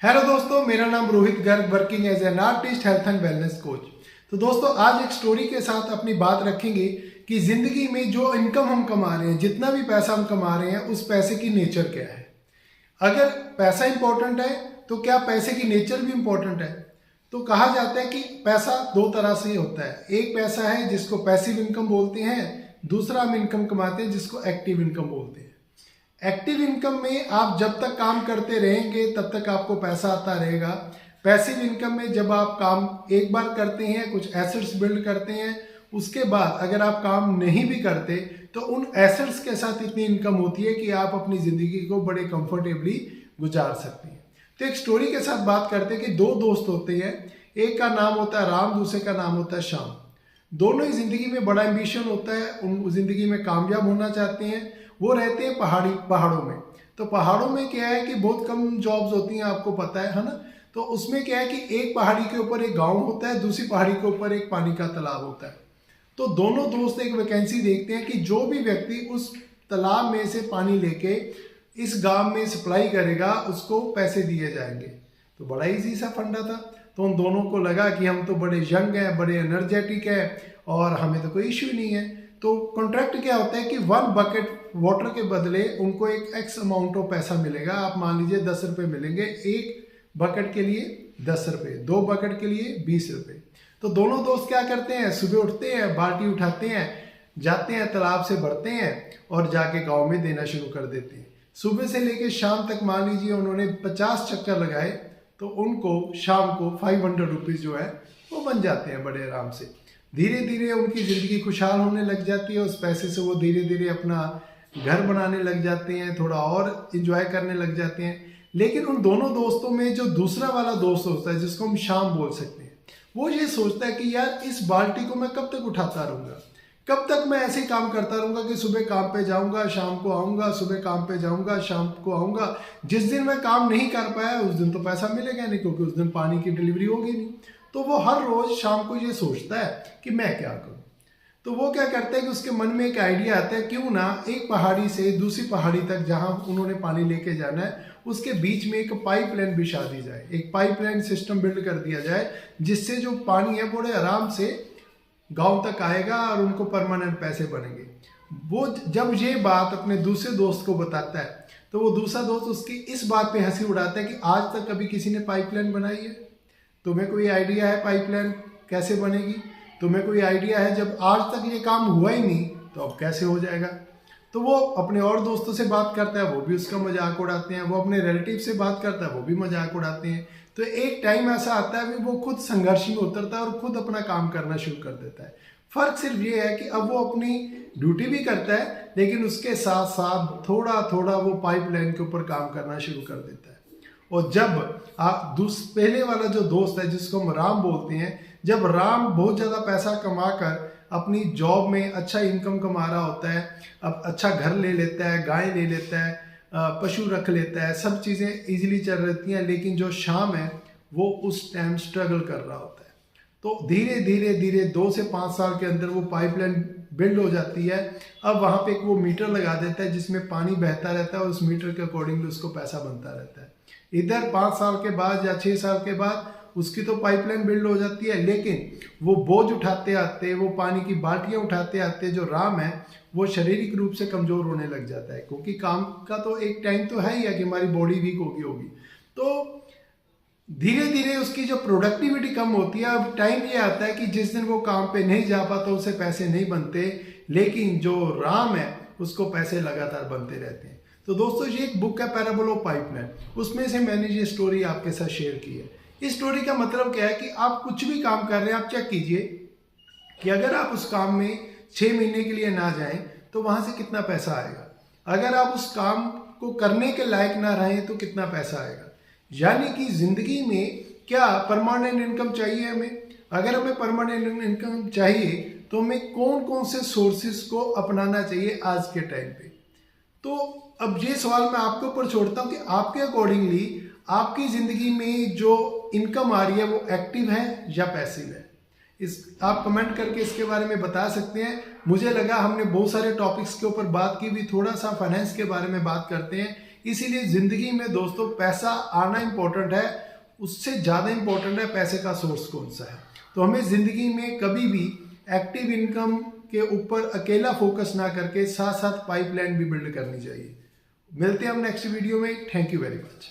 Hello दोस्तों, मेरा नाम Rohit Garg, working as an artist, health and wellness coach. तो दोस्तों, आज एक स्टोरी के साथ अपनी बात रखेंगे कि जिंदगी में जो इनकम हम कमा रहे हैं, जितना भी पैसा हम कमा रहे हैं, उस पैसे की नेचर क्या है। अगर पैसा इंपॉर्टेंट है तो क्या पैसे की नेचर भी इंपॉर्टेंट है। तो कहा जाता है कि पैसा दो तरह से होता है। एक पैसा है जिसको पैसिव इनकम बोलते हैं, दूसरा हम इनकम कमाते हैं जिसको एक्टिव इनकम बोलते हैं। एक्टिव इनकम में आप जब तक काम करते रहेंगे तब तक आपको पैसा आता रहेगा। पैसिव इनकम में जब आप काम एक बार करते हैं, कुछ एसेट्स बिल्ड करते हैं, उसके बाद अगर आप काम नहीं भी करते तो उन एसेट्स के साथ इतनी इनकम होती है कि आप अपनी जिंदगी को बड़े कंफर्टेबली गुजार सकते हैं। तो एक स्टोरी के साथ बात करते हैं कि दो दोस्त होते हैं, एक का नाम होता है राम, दूसरे का नाम होता है श्याम। दोनों ही जिंदगी में बड़ा एम्बिशन होता है, उन जिंदगी में कामयाब होना चाहते हैं। वो रहते हैं पहाड़ों में। तो पहाड़ों में क्या है कि बहुत कम जॉब्स होती हैं, आपको पता है ना। तो उसमें क्या है कि एक पहाड़ी के ऊपर एक गांव होता है, दूसरी पहाड़ी के ऊपर एक पानी का तालाब होता है। तो दोनों दोस्त एक वैकेंसी देखते हैं कि जो भी व्यक्ति उस तालाब में से पानी लेके इस गांव में सप्लाई करेगा उसको पैसे दिए जाएंगे। तो बड़ा इजी सा फंडा था। तो उन दोनों को लगा कि हम तो बड़े यंग हैं, बड़े एनर्जेटिक हैं और हमें तो कोई इश्यू नहीं है। तो कॉन्ट्रैक्ट क्या होता है कि 1 बकेट वाटर के बदले उनको एक एक्स अमाउंट ऑफ पैसा मिलेगा। आप मान लीजिए 10 रुपये मिलेंगे, एक बकेट के लिए 10 रुपये, 2 बकेट के लिए 20 रुपये। तो दोनों दोस्त क्या करते हैं, सुबह उठते हैं, बाल्टी उठाते हैं, जाते हैं तालाब से भरते हैं और जाके गांव में देना शुरू कर देते हैं। सुबह से लेकर शाम तक मान लीजिए उन्होंने 50 चक्कर लगाए तो उनको शाम को 500 रुपीज़ जो है वो बन जाते हैं बड़े आराम से। धीरे धीरे उनकी ज़िंदगी खुशहाल होने लग जाती है। उस पैसे से वो धीरे धीरे अपना घर बनाने लग जाते हैं, थोड़ा और इंजॉय करने लग जाते हैं। लेकिन उन दोनों दोस्तों में जो दूसरा वाला दोस्त होता है, जिसको हम शाम बोल सकते हैं, वो ये सोचता है कि यार इस बाल्टी को मैं कब तक उठाता रहूँगा, कब तक मैं ऐसे ही काम करता रहूँगा कि सुबह काम पे जाऊँगा, शाम को आऊँगा, सुबह काम पे जाऊँगा, शाम को आऊँगा। जिस दिन मैं काम नहीं कर पाया उस दिन तो पैसा मिलेगा नहीं, क्योंकि उस दिन पानी की डिलीवरी होगी नहीं। तो वो हर रोज़ शाम को ये सोचता है कि मैं क्या करूँ। तो वो क्या करता है कि उसके मन में एक आइडिया आता है, क्यों ना एक पहाड़ी से दूसरी पहाड़ी तक जहाँ उन्होंने पानी लेके जाना है उसके बीच में एक पाइपलाइन बिछा दी जाए, एक पाइपलाइन सिस्टम बिल्ड कर दिया जाए, जिससे जो पानी है बड़े आराम से गांव तक आएगा और उनको परमानेंट पैसे बनेंगे। वो जब ये बात अपने दूसरे दोस्त को बताता है तो वो दूसरा दोस्त उसकी इस बात पे हंसी उड़ाता है कि आज तक कभी किसी ने पाइपलाइन बनाई है? तुम्हें कोई आइडिया है पाइपलाइन कैसे बनेगी? तुम्हें कोई आइडिया है? जब आज तक ये काम हुआ ही नहीं तो अब कैसे हो जाएगा? तो वो अपने और दोस्तों से बात करता है, वो भी उसका मजाक उड़ाते हैं। वो अपने रिलेटिव से बात करता है, वो भी मजाक उड़ाते हैं। तो एक टाइम ऐसा आता है कि वो खुद संघर्ष में उतरता है और खुद अपना काम करना शुरू कर देता है। फर्क सिर्फ ये है कि अब वो अपनी ड्यूटी भी करता है, लेकिन उसके साथ साथ थोड़ा थोड़ा वो पाइपलाइन के ऊपर काम करना शुरू कर देता है। और जब पहले वाला जो दोस्त है, जिसको हम राम बोलते हैं, जब राम बहुत ज़्यादा पैसा कमाकर अपनी जॉब में अच्छा इनकम कमा रहा होता है, अब अच्छा घर ले लेता है, गाय ले लेता है, पशु रख लेता है, सब चीज़ें इजीली चल रहती हैं, लेकिन जो शाम है वो उस टाइम स्ट्रगल कर रहा होता है। तो धीरे धीरे धीरे 2 से 5 साल के अंदर वो पाइपलाइन बिल्ड हो जाती है। अब वहाँ पे एक वो मीटर लगा देता है जिसमें पानी बहता रहता है और उस मीटर के अकॉर्डिंगली उसको पैसा बनता रहता है। इधर 5 साल के बाद या 6 साल के बाद उसकी तो पाइपलाइन बिल्ड हो जाती है, लेकिन वो बोझ उठाते आते, वो पानी की बाल्टियाँ उठाते आते, जो राम है वो शारीरिक रूप से कमज़ोर होने लग जाता है, क्योंकि काम का तो एक टाइम तो है ही है कि हमारी बॉडी वीक होगी। तो धीरे धीरे उसकी जो प्रोडक्टिविटी कम होती है। अब टाइम ये आता है कि जिस दिन वो काम पे नहीं जा पाता उसे पैसे नहीं बनते, लेकिन जो राम है उसको पैसे लगातार बनते रहते हैं। तो दोस्तों, ये एक बुक है पैराबल ऑफ पाइपलाइन, उसमें से मैंने ये स्टोरी आपके साथ शेयर की है। इस स्टोरी का मतलब क्या है कि आप कुछ भी काम कर रहे हैं, आप चेक कीजिए कि अगर आप उस काम में 6 महीने के लिए ना जाएं तो वहां से कितना पैसा आएगा। अगर आप उस काम को करने के लायक ना रहें तो कितना पैसा आएगा। यानी कि जिंदगी में क्या परमानेंट इनकम चाहिए हमें? अगर हमें परमानेंट इनकम चाहिए तो हमें कौन कौन से सोर्सेज को अपनाना चाहिए आज के टाइम पे। तो अब ये सवाल मैं आपके ऊपर छोड़ता हूँ कि आपके अकॉर्डिंगली आपकी ज़िंदगी में जो इनकम आ रही है वो एक्टिव है या पैसिव है। आप कमेंट करके इसके बारे में बता सकते हैं। मुझे लगा हमने बहुत सारे टॉपिक्स के ऊपर बात की भी, थोड़ा सा फाइनेंस के बारे में बात करते हैं। इसीलिए ज़िंदगी में दोस्तों पैसा आना इम्पोर्टेंट है, उससे ज़्यादा इम्पोर्टेंट है पैसे का सोर्स कौन सा है। तो हमें ज़िंदगी में कभी भी एक्टिव इनकम के ऊपर अकेला फोकस ना करके साथ साथ पाइपलाइन भी बिल्ड करनी चाहिए। मिलते हैं हम नेक्स्ट वीडियो में। Thank you very much.